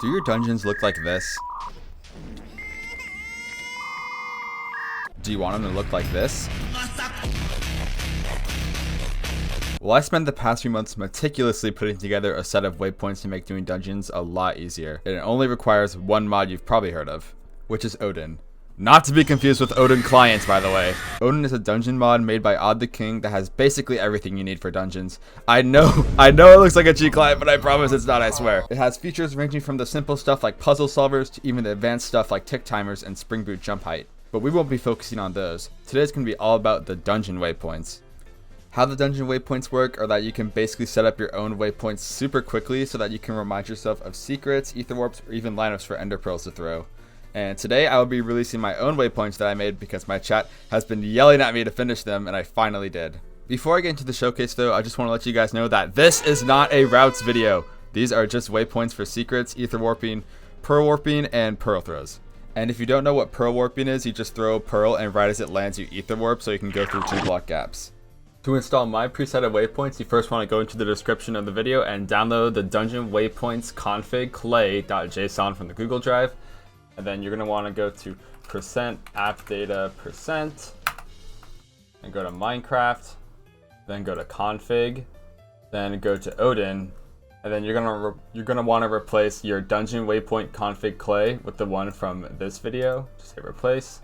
Do your dungeons look like this? Do you want them to look like this? Well, I spent the past few months meticulously putting together a set of waypoints to make doing dungeons a lot easier. And it only requires one mod you've probably heard of, which is Odin. Not to be confused with Odin Client, by the way. Odin is a dungeon mod made by Odd the King that has basically everything you need for dungeons. I know it looks like a cheat client, but I promise it's not, I swear. It has features ranging from the simple stuff like puzzle solvers to even the advanced stuff like tick timers and spring boot jump height. But we won't be focusing on those. Today's going to be all about the dungeon waypoints. How the dungeon waypoints work are that you can basically set up your own waypoints super quickly so that you can remind yourself of secrets, etherwarps, or even lineups for ender pearls to throw. And today I will be releasing my own waypoints that I made because my chat has been yelling at me to finish them, and I finally did. Before I get into the showcase though, I just want to let you guys know that this is not a routes video. These are just waypoints for secrets, ether warping, pearl warping, and pearl throws. And if you don't know what pearl warping is, you just throw a pearl and right as it lands you ether warp so you can go through 2 block gaps. To install my preset of waypoints, you first want to go into the description of the video and download the dungeon waypoints config clay.json from the Google Drive. And then you're going to want to go to %appdata% and go to Minecraft, then go to config, then go to Odin, and then you're going to want to replace your dungeon waypoint config clay with the one from this video. Just hit replace.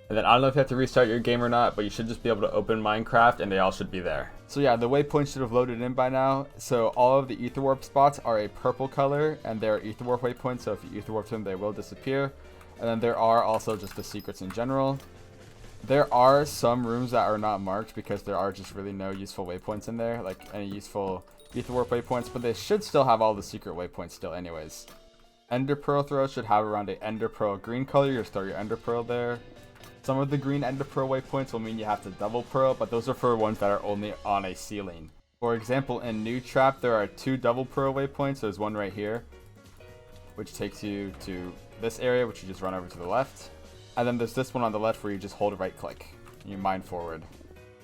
And then I don't know if you have to restart your game or not, but you should just be able to open Minecraft and they all should be there. So yeah, the waypoints should have loaded in by now. So all of the etherwarp spots are a purple color and they're etherwarp waypoints. So if you etherwarp them, they will disappear. And then there are also just the secrets in general. There are some rooms that are not marked because there are just really no useful waypoints in there, like any useful etherwarp waypoints, but they should still have all the secret waypoints still anyways. Ender pearl throws should have around a ender pearl green color. You just throw your ender pearl there. Some of the green ender pearl waypoints will mean you have to double pearl, but those are for ones that are only on a ceiling. For example, in New Trap, there are 2 double pearl waypoints. There's one right here, which takes you to this area, which you just run over to the left. And then there's this one on the left where you just hold right click and you mine forward.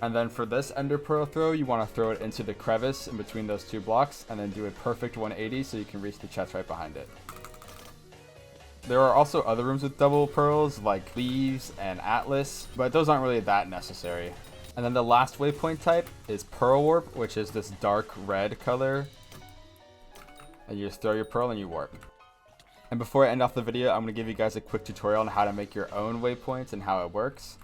And then for this ender pearl throw, you want to throw it into the crevice in between those 2 blocks and then do a perfect 180 so you can reach the chest right behind it. There are also other rooms with double pearls like Leaves and Atlas, but those aren't really that necessary. And then the last waypoint type is Pearl Warp, which is this dark red color. And you just throw your pearl and you warp. And before I end off the video, I'm going to give you guys a quick tutorial on how to make your own waypoints and how it works.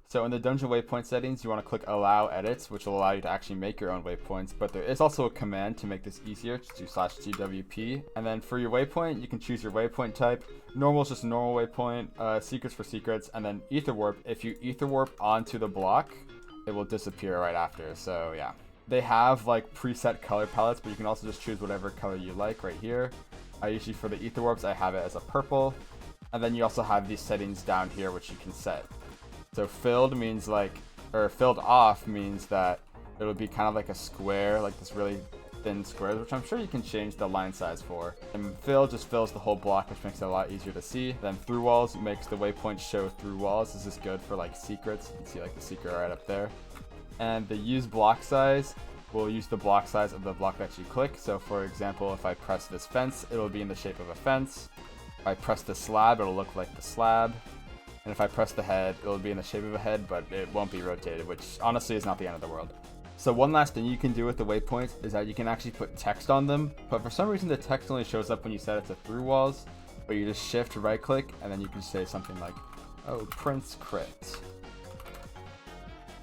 So in the dungeon waypoint settings, you want to click allow edits, which will allow you to actually make your own waypoints, but there is also a command to make this easier. Just do /twp. And then for your waypoint, you can choose your waypoint type. Normal is just a normal waypoint, secrets for secrets, and then ether warp. If you ether warp onto the block, it will disappear right after. So yeah, they have like preset color palettes, but you can also just choose whatever color you like right here. Usually for the ether warps, I have it as a purple. And then you also have these settings down here, which you can set. So filled means filled off means that it'll be kind of like a square, like this really thin square, which I'm sure you can change the line size for. And fill just fills the whole block, which makes it a lot easier to see. Then through walls makes the waypoint show through walls. This is good for like secrets. You can see like the secret right up there. And the use block size will use the block size of the block that you click. So for example, if I press this fence, it'll be in the shape of a fence. If I press the slab, it'll look like the slab. And if I press the head, it'll be in the shape of a head, but it won't be rotated, which honestly is not the end of the world. So one last thing you can do with the waypoints is that you can actually put text on them, but for some reason the text only shows up when you set it to through walls, but you just shift right click and then you can say something like, oh, Prince crit.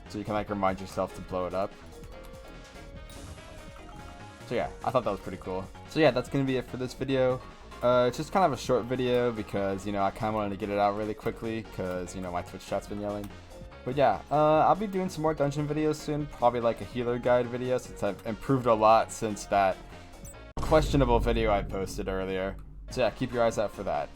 So you can like remind yourself to blow it up. So yeah, I thought that was pretty cool. So yeah, that's going to be it for this video. It's just kind of a short video because, you know, I kind of wanted to get it out really quickly because, you know, my Twitch chat's been yelling. But yeah, I'll be doing some more dungeon videos soon, probably like a healer guide video since I've improved a lot since that questionable video I posted earlier. So yeah, keep your eyes out for that.